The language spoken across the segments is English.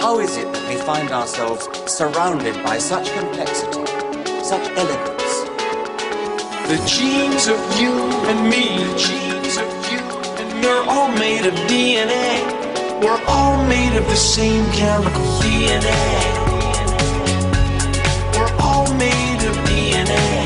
How is it that we find ourselves surrounded by such complexity, such elegance? The genes of you and me, the genes of you and me, they're all made of DNA. We're all made of the same chemical DNA. We're all made of DNA.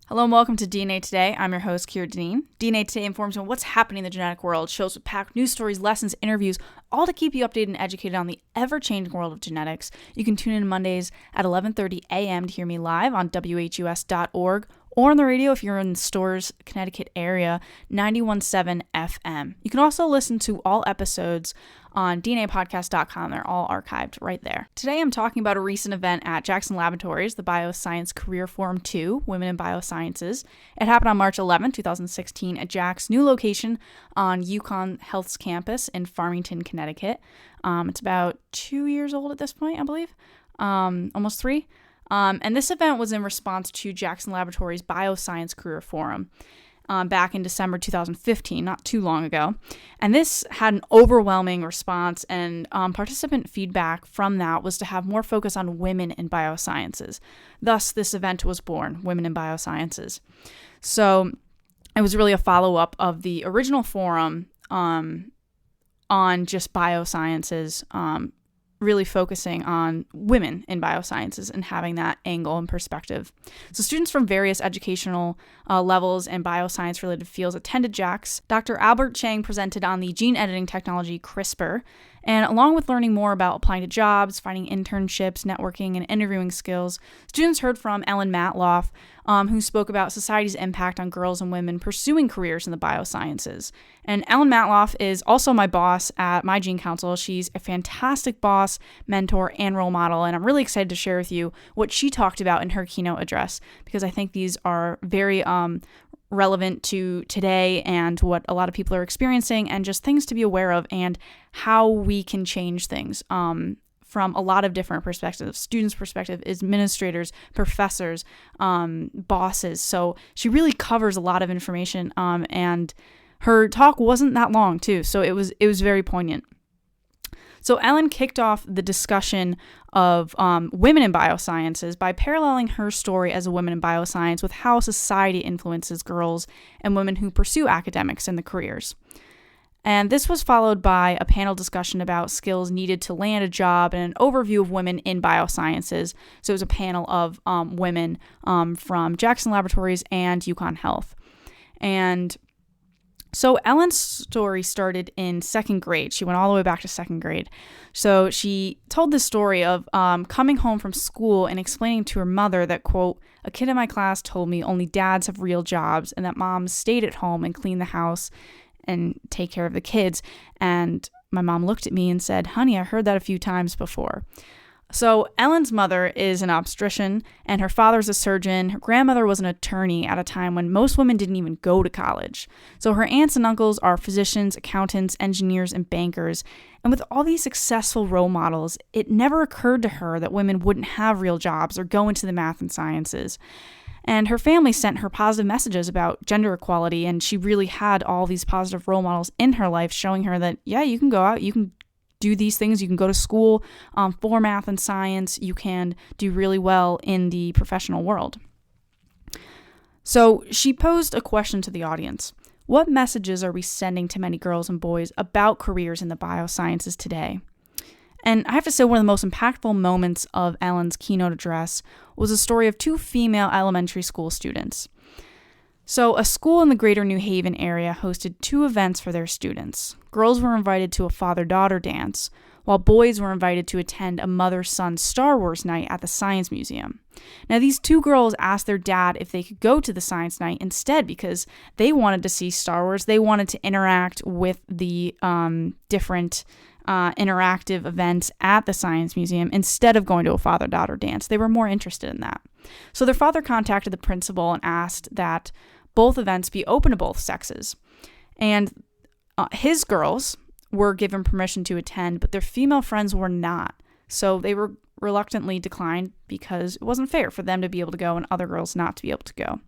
Hello and welcome to DNA Today. I'm your host, Keira Deneen. DNA Today informs you on what's happening in the genetic world, shows with packed news stories, lessons, interviews, all to keep you updated and educated on the ever-changing world of genetics. You can tune in Mondays at 11:30 a.m. to hear me live on WHUS.org or on the radio if you're in the Storrs, Connecticut area, 91.7 FM. You can also listen to all episodes on DNApodcast.com. They're all archived right there. Today I'm talking about a recent event at Laboratories, the Bioscience Career Forum II, Women in Biosciences. It happened on March 11, 2016 at JAX's new location on UCONN Heath's campus in Farmington, Connecticut. It's about 2 years old at this point, I believe, almost 3. And this event was in response to JAX Laboratories' Bioscience Career Forum back in December 2015, not too long ago. And this had an overwhelming response, and participant feedback from that was to have more focus on women in biosciences. Thus, this event was born, Women in Biosciences. So it was really a follow-up of the original forum on just biosciences, really focusing on women in biosciences and having that angle and perspective. So students from various educational levels and bioscience-related fields attended JAX. Dr. Albert Cheng presented on the gene editing technology CRISPR, and along with learning more about applying to jobs, finding internships, networking, and interviewing skills, students heard from Ellen Matloff, who spoke about society's impact on girls and women pursuing careers in the biosciences. And Ellen Matloff is also my boss at My Gene Counsel. She's a fantastic boss, mentor, and role model, and I'm really excited to share with you what she talked about in her keynote address, because I think these are very relevant to today and what a lot of people are experiencing, and just things to be aware of and how we can change things from a lot of different perspectives: students' perspective, administrators, professors, bosses. So she really covers a lot of information, and her talk wasn't that long too, so it was very poignant. So Ellen kicked off the discussion of women in biosciences by paralleling her story as a woman in bioscience with how society influences girls and women who pursue academics and the careers. And this was followed by a panel discussion about skills needed to land a job and an overview of women in biosciences. So it was a panel of women from JAX Laboratories and UCONN Heath. And so Ellen's story started in second grade. She went all the way back to second grade. So she told the story of coming home from school and explaining to her mother that, quote, "A kid in my class told me only dads have real jobs and that moms stayed at home and cleaned the house and take care of the kids." And my mom looked at me and said, "Honey, I heard that a few times before." So Ellen's mother is an obstetrician and her father's a surgeon. Her grandmother was an attorney at a time when most women didn't even go to college. So her aunts and uncles are physicians, accountants, engineers, and bankers. And with all these successful role models, it never occurred to her that women wouldn't have real jobs or go into the math and sciences. And her family sent her positive messages about gender equality, and she really had all these positive role models in her life showing her that, yeah, you can go out, you can do these things, you can go to school for math and science, you can do really well in the professional world. So she posed a question to the audience. What messages are we sending to many girls and boys about careers in the biosciences today? And I have to say, one of the most impactful moments of Ellen's keynote address was a story of 2 female elementary school students. So a school in the greater New Haven area hosted 2 events for their students. Girls were invited to a father-daughter dance, while boys were invited to attend a mother-son Star Wars night at the Science Museum. Now, these 2 girls asked their dad if they could go to the science night instead because they wanted to see Star Wars. They wanted to interact with the different interactive events at the Science Museum instead of going to a father-daughter dance. They were more interested in that. So their father contacted the principal and asked that both events be open to both sexes. And his girls were given permission to attend, but their female friends were not. So they were reluctantly declined because it wasn't fair for them to be able to go and other girls not to be able to go.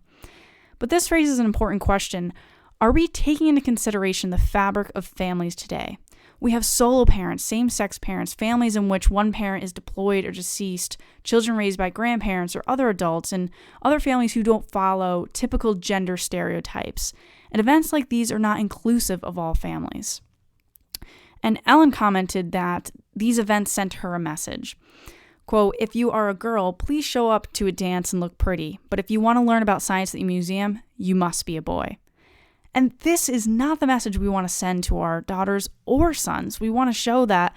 But this raises an important question. Are we taking into consideration the fabric of families today? We have solo parents, same-sex parents, families in which one parent is deployed or deceased, children raised by grandparents or other adults, and other families who don't follow typical gender stereotypes. And events like these are not inclusive of all families. And Ellen commented that these events sent her a message. Quote, "If you are a girl, please show up to a dance and look pretty. But if you want to learn about science at the museum, you must be a boy." And this is not the message we want to send to our daughters or sons. We want to show that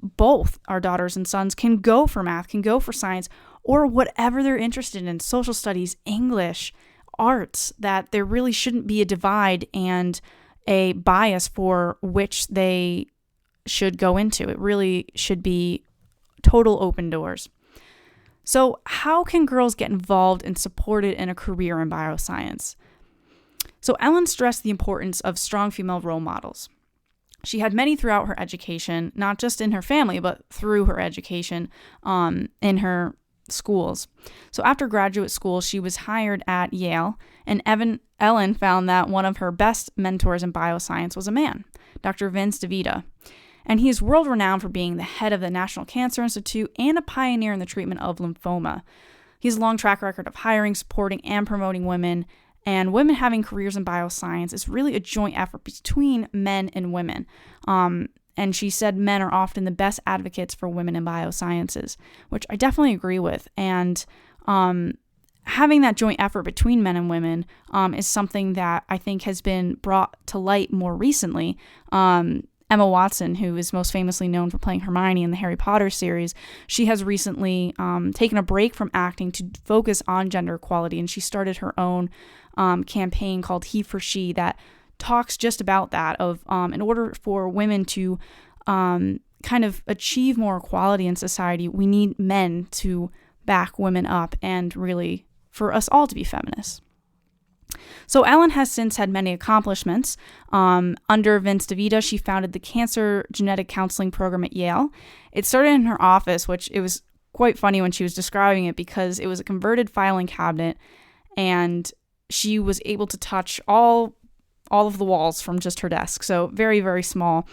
both our daughters and sons can go for math, can go for science, or whatever they're interested in, social studies, English, arts, that there really shouldn't be a divide and a bias for which they should go into. It really should be total open doors. So how can girls get involved and supported in a career in bioscience? So Ellen stressed the importance of strong female role models. She had many throughout her education, not just in her family, but through her education in her schools. So after graduate school, she was hired at Yale, and Ellen found that one of her best mentors in bioscience was a man, Dr. Vince DeVita. And he is world-renowned for being the head of the National Cancer Institute and a pioneer in the treatment of lymphoma. He has a long track record of hiring, supporting, and promoting women, and women having careers in bioscience is really a joint effort between men and women. And she said men are often the best advocates for women in biosciences, which I definitely agree with. And having that joint effort between men and women is something that I think has been brought to light more recently. Emma Watson, who is most famously known for playing Hermione in the Harry Potter series, she has recently taken a break from acting to focus on gender equality, and she started her own campaign called He for She that talks just about that, of in order for women to kind of achieve more equality in society, we need men to back women up and really for us all to be feminists. So Ellen has since had many accomplishments. Under Vince DeVita, she founded the Cancer Genetic Counseling Program at Yale. It started in her office, which it was quite funny when she was describing it because it was a converted filing cabinet, and she was able to touch all of the walls from just her desk. So very, very small.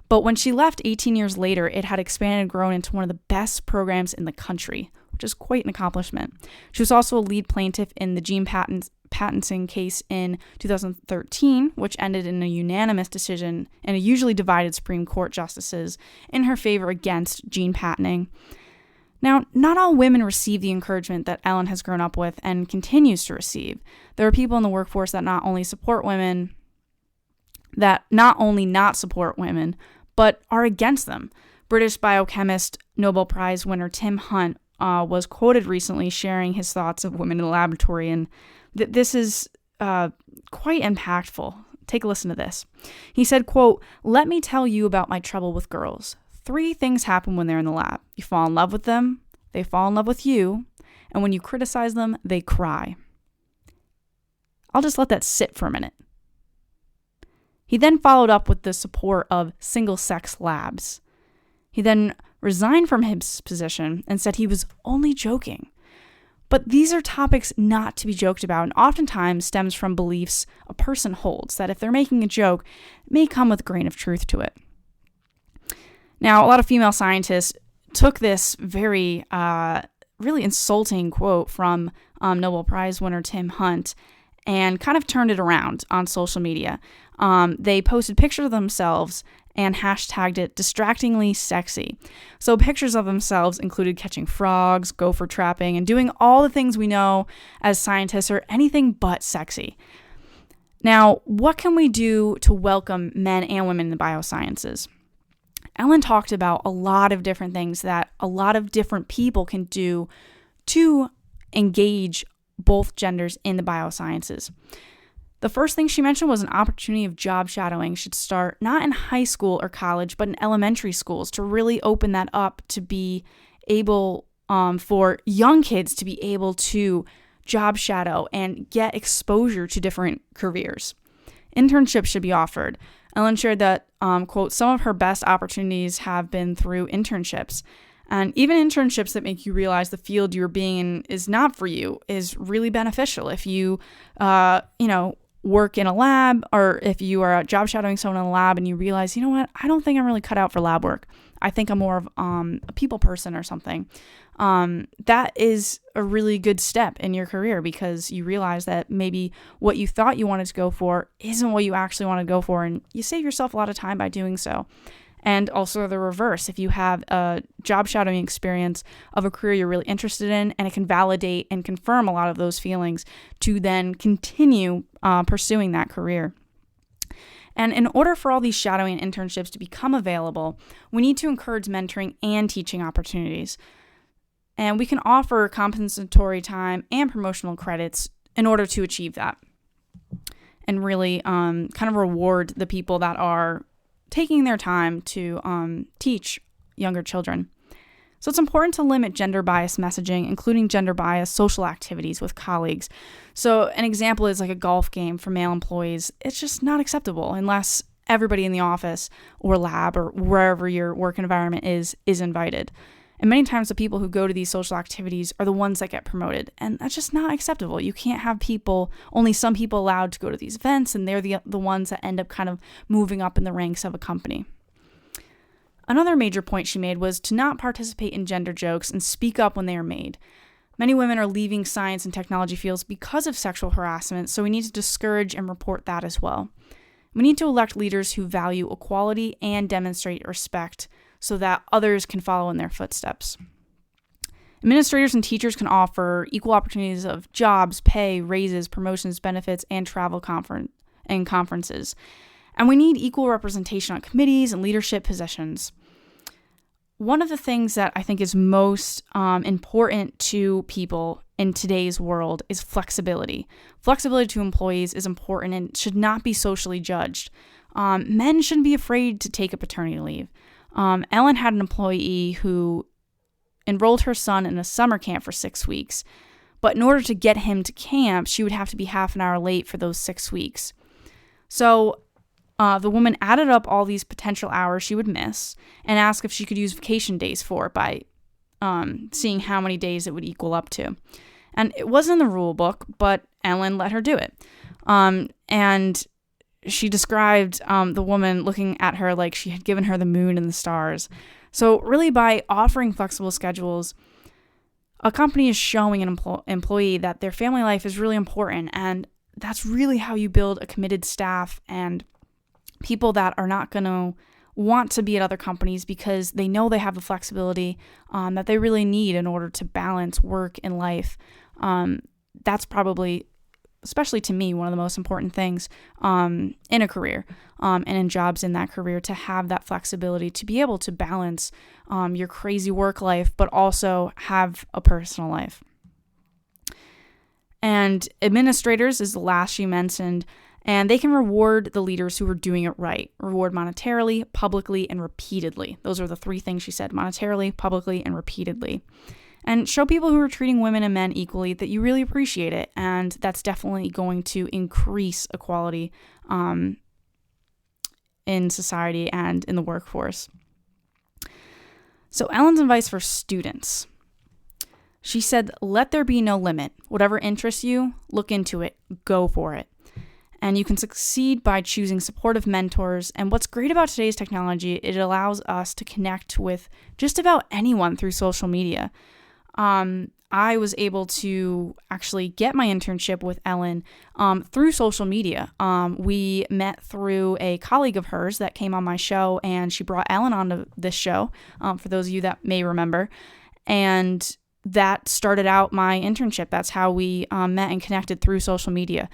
But when she left 18 years later, it had expanded and grown into one of the best programs in the country, which is quite an accomplishment. She was also a lead plaintiff in the gene patenting case in 2013, which ended in a unanimous decision and a usually divided Supreme Court justices in her favor against gene patenting. Now, not all women receive the encouragement that Ellen has grown up with and continues to receive. There are people in the workforce that not only not support women, but are against them. British biochemist Nobel Prize winner Tim Hunt was quoted recently sharing his thoughts of women in the laboratory, and this is quite impactful. Take a listen to this. He said, quote, "Let me tell you about my trouble with girls. 3 things happen when they're in the lab. You fall in love with them, they fall in love with you, and when you criticize them, they cry." I'll just let that sit for a minute. He then followed up with the support of single-sex labs. He then resigned from his position and said he was only joking. But these are topics not to be joked about, and oftentimes stems from beliefs a person holds that if they're making a joke, it may come with a grain of truth to it. Now, a lot of female scientists took this very, really insulting quote from Nobel Prize winner Tim Hunt and kind of turned it around on social media. They posted pictures of themselves and hashtagged it distractingly sexy. So pictures of themselves included catching frogs, gopher trapping, and doing all the things we know as scientists are anything but sexy. Now, what can we do to welcome men and women in the biosciences? Ellen talked about a lot of different things that a lot of different people can do to engage both genders in the biosciences. The first thing she mentioned was an opportunity of job shadowing should start not in high school or college, but in elementary schools to really open that up to be able for young kids to be able to job shadow and get exposure to different careers. Internships should be offered. Ellen shared that, quote, "Some of her best opportunities have been through internships. And even internships that make you realize the field you're being in is not for you is really beneficial. If you, work in a lab, or if you are job shadowing someone in a lab and you realize, you know what, I don't think I'm really cut out for lab work. I think I'm more of a people person or something. That is a really good step in your career, because you realize that maybe what you thought you wanted to go for isn't what you actually want to go for, and you save yourself a lot of time by doing so. And also the reverse, if you have a job shadowing experience of a career you're really interested in, and it can validate and confirm a lot of those feelings to then continue pursuing that career. And in order for all these shadowing and internships to become available, we need to encourage mentoring and teaching opportunities. And we can offer compensatory time and promotional credits in order to achieve that, and really kind of reward the people that are taking their time to teach younger children. So it's important to limit gender bias messaging, including gender bias social activities with colleagues. So an example is like a golf game for male employees. It's just not acceptable unless everybody in the office or lab or wherever your work environment is invited. And many times the people who go to these social activities are the ones that get promoted. And that's just not acceptable. You can't have only some people allowed to go to these events, and they're the ones that end up kind of moving up in the ranks of a company. Another major point she made was to not participate in gender jokes and speak up when they are made. Many women are leaving science and technology fields because of sexual harassment, so we need to discourage and report that as well. We need to elect leaders who value equality and demonstrate respect, so that others can follow in their footsteps. Administrators and teachers can offer equal opportunities of jobs, pay, raises, promotions, benefits, and travel conferences. And we need equal representation on committees and leadership positions. One of the things that I think is most important to people in today's world is flexibility. Flexibility to employees is important and should not be socially judged. Men shouldn't be afraid to take a paternity leave. Ellen had an employee who enrolled her son in a summer camp for 6 weeks, but in order to get him to camp, she would have to be half an hour late for those 6 weeks. So the woman added up all these potential hours she would miss and asked if she could use vacation days for it by seeing how many days it would equal up to. And it wasn't in the rule book, but Ellen let her do it. And she described the woman looking at her like she had given her the moon and the stars. So really, by offering flexible schedules, a company is showing an employee that their family life is really important, and that's really how you build a committed staff and people that are not going to want to be at other companies because they know they have the flexibility that they really need in order to balance work and life. That's probably, especially to me, one of the most important things in a career and in jobs in that career, to have that flexibility to be able to balance your crazy work life, but also have a personal life. And administrators is the last she mentioned, and they can reward the leaders who are doing it right. Reward monetarily, publicly, and repeatedly. Those are the three things she said: monetarily, publicly, and repeatedly. And show people who are treating women and men equally that you really appreciate it, and that's definitely going to increase equality in society and in the workforce. So Ellen's advice for students. She said, let there be no limit. Whatever interests you, look into it, go for it. And you can succeed by choosing supportive mentors. And what's great about today's technology, it allows us to connect with just about anyone through social media. I was able to actually get my internship with Ellen through social media. We met through a colleague of hers that came on my show, and she brought Ellen onto this show, for those of you that may remember. And that started out my internship. That's how we met and connected, through social media.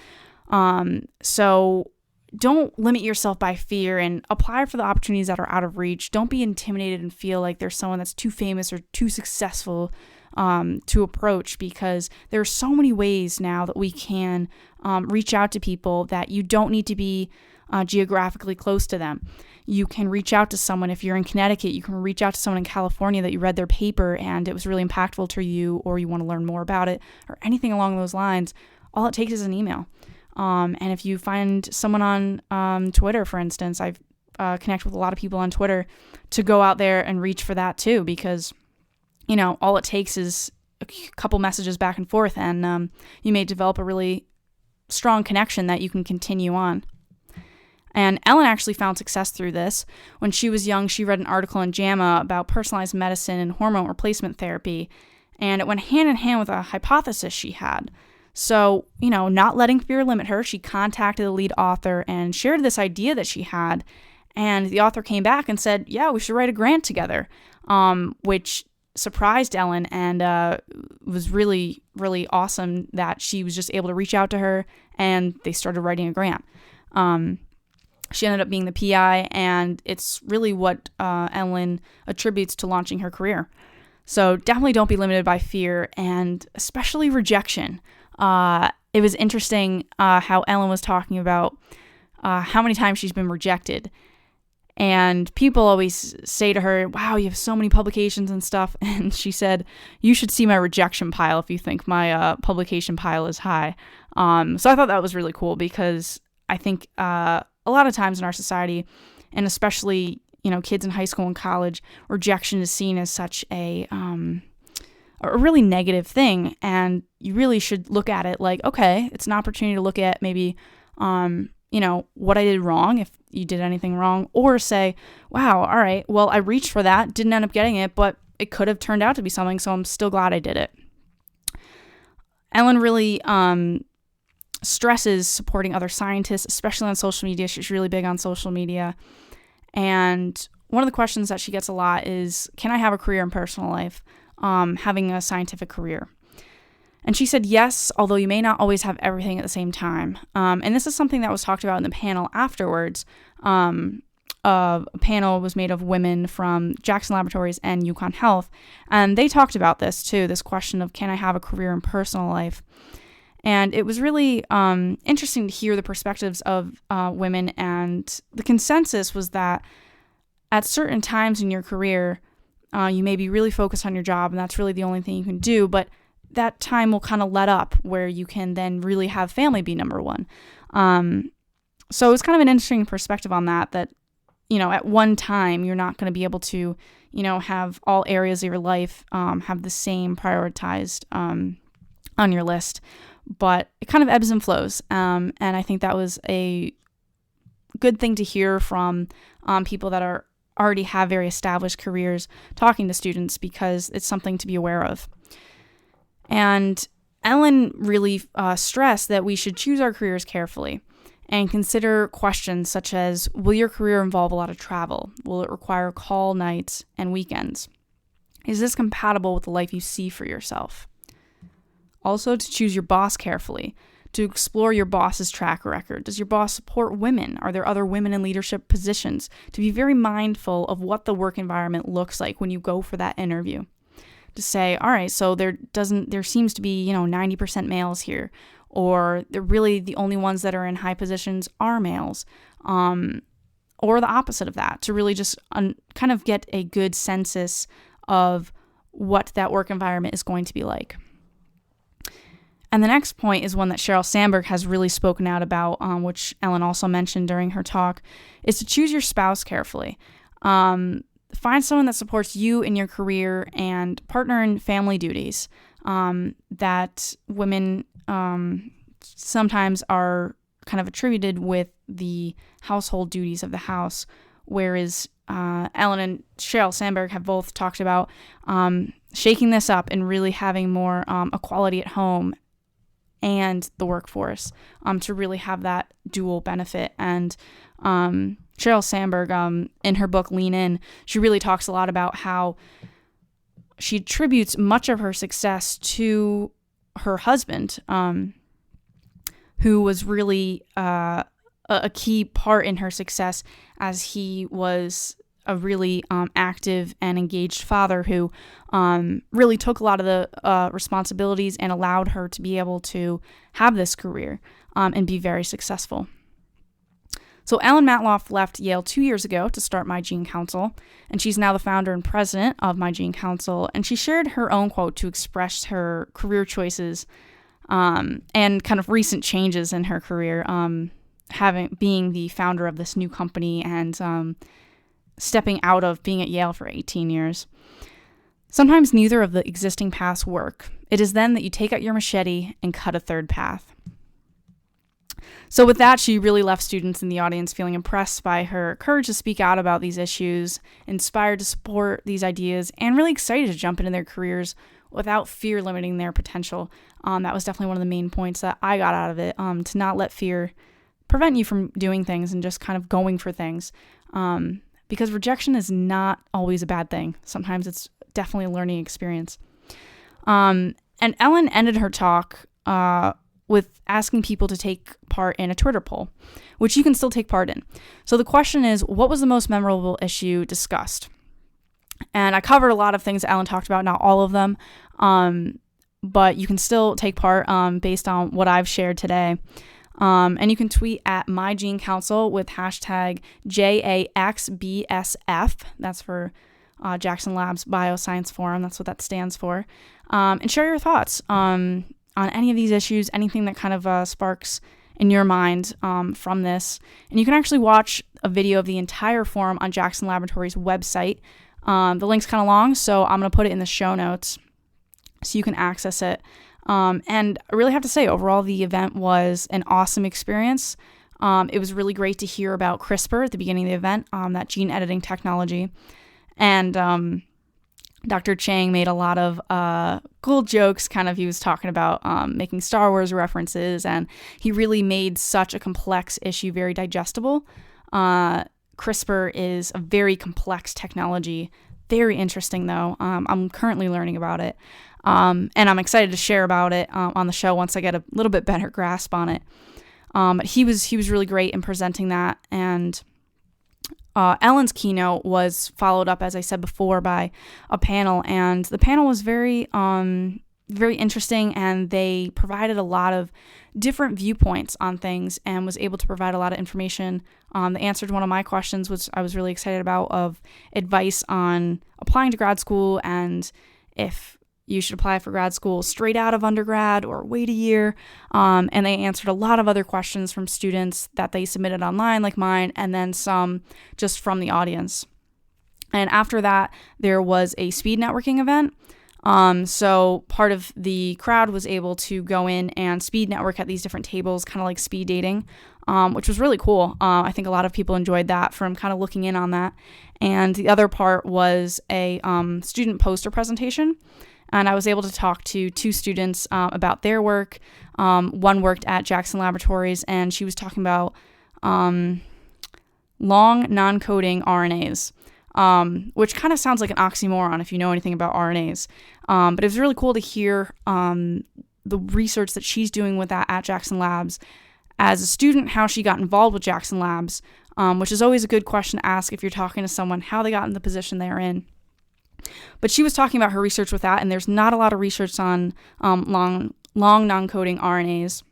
So don't limit yourself by fear and apply for the opportunities that are out of reach. Don't be intimidated and feel like there's someone that's too famous or too successful to approach, because there are so many ways now that we can reach out to people that you don't need to be geographically close to them. You can reach out to someone. If you're in Connecticut, you can reach out to someone in California that you read their paper and it was really impactful to you, or you want to learn more about it, or anything along those lines. All it takes is an email. And if you find someone on Twitter, for instance, I've connected with a lot of people on Twitter, to go out there and reach for that too, because, you know, all it takes is a couple messages back and forth, and you may develop a really strong connection that you can continue on. And Ellen actually found success through this. When she was young, she read an article in JAMA about personalized medicine and hormone replacement therapy, and it went hand in hand with a hypothesis she had. So, not letting fear limit her, she contacted the lead author and shared this idea that she had, and the author came back and said, yeah, we should write a grant together, which surprised Ellen, and was really, really awesome that she was just able to reach out to her, and they started writing a grant. She ended up being the PI, and it's really what Ellen attributes to launching her career. So definitely don't be limited by fear, and especially rejection. It was interesting how Ellen was talking about how many times she's been rejected. And people always say to her, wow, you have so many publications and stuff. And she said, you should see my rejection pile if you think my publication pile is high. So I thought that was really cool, because I think a lot of times in our society, and especially, kids in high school and college, rejection is seen as such a really negative thing. And you really should look at it like, okay, it's an opportunity to look at maybe, what I did wrong, if you did anything wrong, or say, wow, all right, well, I reached for that, didn't end up getting it, but it could have turned out to be something, so I'm still glad I did it. Ellen really stresses supporting other scientists, especially on social media. She's really big on social media. And one of the questions that she gets a lot is, can I have a career in personal life, having a scientific career? And she said yes, although you may not always have everything at the same time. And this is something that was talked about in the panel afterwards. A panel was made of women from Jackson Laboratories and UCONN Health. And they talked about this too, this question of, can I have a career in personal life? And it was really interesting to hear the perspectives of women. And the consensus was that at certain times in your career, you may be really focused on your job, and that's really the only thing you can do. But that time will kind of let up where you can then really have family be number one. So it's kind of an interesting perspective on that, at one time, you're not going to be able to, have all areas of your life have the same prioritized on your list. But it kind of ebbs and flows. And I think that was a good thing to hear from people that already have very established careers talking to students, because it's something to be aware of. And Ellen really stressed that we should choose our careers carefully and consider questions such as, will your career involve a lot of travel? Will it require call nights and weekends? Is this compatible with the life you see for yourself? Also, to choose your boss carefully, to explore your boss's track record. Does your boss support women? Are there other women in leadership positions? To be very mindful of what the work environment looks like when you go for that interview. To say, all right, so there seems to be, 90% males here, or they're really the only ones that are in high positions are males, or the opposite of that, to really just kind of get a good census of what that work environment is going to be like. And the next point is one that Sheryl Sandberg has really spoken out about, which Ellen also mentioned during her talk, is to choose your spouse carefully. Find someone that supports you in your career and partner in family duties that women sometimes are kind of attributed with the household duties of the house, whereas Ellen and Sheryl Sandberg have both talked about shaking this up and really having more equality at home and the workforce to really have that dual benefit. And Sheryl Sandberg, in her book Lean In, she really talks a lot about how she attributes much of her success to her husband, who was really a key part in her success, as he was a really active and engaged father who really took a lot of the responsibilities and allowed her to be able to have this career and be very successful. So Ellen Matloff left Yale 2 years ago to start My Gene Counsel, and she's now the founder and president of My Gene Counsel, and she shared her own quote to express her career choices and kind of recent changes in her career, being the founder of this new company and stepping out of being at Yale for 18 years. Sometimes neither of the existing paths work. It is then that you take out your machete and cut a third path. So with that, she really left students in the audience feeling impressed by her courage to speak out about these issues, inspired to support these ideas, and really excited to jump into their careers without fear limiting their potential. That was definitely one of the main points that I got out of it, to not let fear prevent you from doing things and just kind of going for things. Because rejection is not always a bad thing. Sometimes it's definitely a learning experience. And Ellen ended her talk with asking people to take part in a Twitter poll, which you can still take part in. So the question is, what was the most memorable issue discussed? And I covered a lot of things that Ellen talked about, not all of them, but you can still take part based on what I've shared today. And you can tweet at My Gene Counsel with hashtag JAX-BSF. That's for Jackson Labs Bioscience Forum. That's what that stands for. And share your thoughts on any of these issues, anything that kind of sparks in your mind from this. And you can actually watch a video of the entire forum on Jackson Laboratories' website. The link's kind of long, so I'm going to put it in the show notes so you can access it. And I really have to say, overall, the event was an awesome experience. It was really great to hear about CRISPR at the beginning of the event, that gene editing technology. And Dr. Cheng made a lot of cool jokes. He was talking about making Star Wars references, and he really made such a complex issue very digestible. CRISPR is a very complex technology, very interesting though. I'm currently learning about it, and I'm excited to share about it on the show once I get a little bit better grasp on it. But he was really great in presenting that, and Ellen's keynote was followed up, as I said before, by a panel, and the panel was very interesting, and they provided a lot of different viewpoints on things and was able to provide a lot of information. They answered one of my questions, which I was really excited about, of advice on applying to grad school and if you should apply for grad school straight out of undergrad or wait a year. And they answered a lot of other questions from students that they submitted online, like mine, and then some just from the audience. And after that, there was a speed networking event. So part of the crowd was able to go in and speed network at these different tables, kind of like speed dating, which was really cool. I think a lot of people enjoyed that from kind of looking in on that. And the other part was a student poster presentation. And I was able to talk to two students about their work. One worked at Jackson Laboratories, and she was talking about long non-coding RNAs, which kind of sounds like an oxymoron if you know anything about RNAs. But it was really cool to hear the research that she's doing with that at Jackson Labs. As a student, how she got involved with Jackson Labs, which is always a good question to ask if you're talking to someone, how they got in the position they're in. But she was talking about her research with that, and there's not a lot of research on long non-coding RNAs.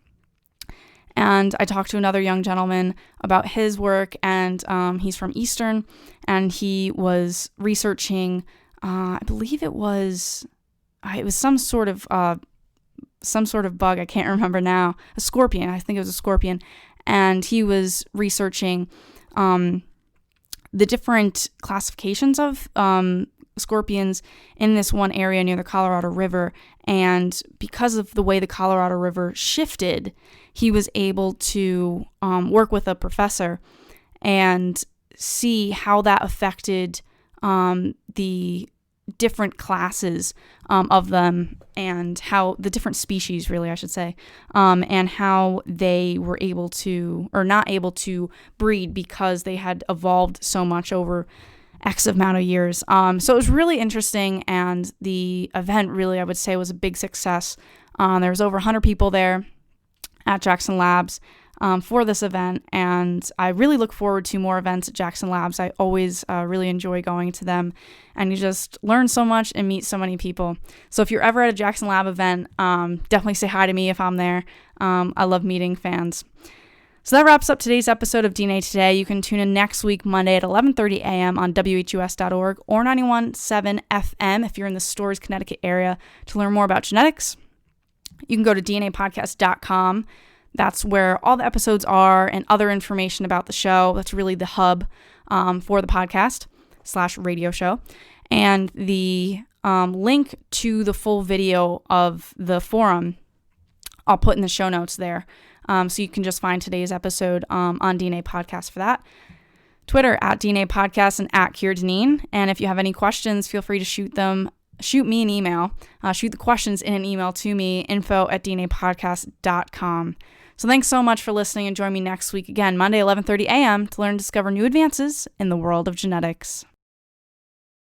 And I talked to another young gentleman about his work, and he's from Eastern, and he was researching, I believe it was some sort of bug, I can't remember now, a scorpion, I think it was a scorpion, and he was researching the different classifications of scorpions in this one area near the Colorado River, and because of the way the Colorado River shifted, he was able to work with a professor and see how that affected the different classes of them, and how the different species, really, I should say, and how they were able to, or not able to, breed because they had evolved so much over X amount of years. So it was really interesting, and the event really, I would say, was a big success. There was over 100 people there at Jackson Labs for this event, and I really look forward to more events at Jackson Labs. I always really enjoy going to them, and you just learn so much and meet so many people. So if you're ever at a Jackson Lab event, definitely say hi to me if I'm there. I love meeting fans. So that wraps up today's episode of DNA Today. You can tune in next week, Monday at 11:30 a.m. on WHUS.org or 91.7 FM if you're in the Storrs, Connecticut area to learn more about genetics. You can go to DNApodcast.com. That's where all the episodes are and other information about the show. That's really the hub for the podcast / radio show. And the link to the full video of the forum I'll put in the show notes there. So you can just find today's episode on DNA Podcast for that. Twitter at DNA Podcast and at Keir Deneen. And if you have any questions, feel free to shoot me an email. Shoot the questions in an email to me, info@dnapodcast.com. So thanks so much for listening, and join me next week again, Monday, 11:30 a.m. to learn and discover new advances in the world of genetics.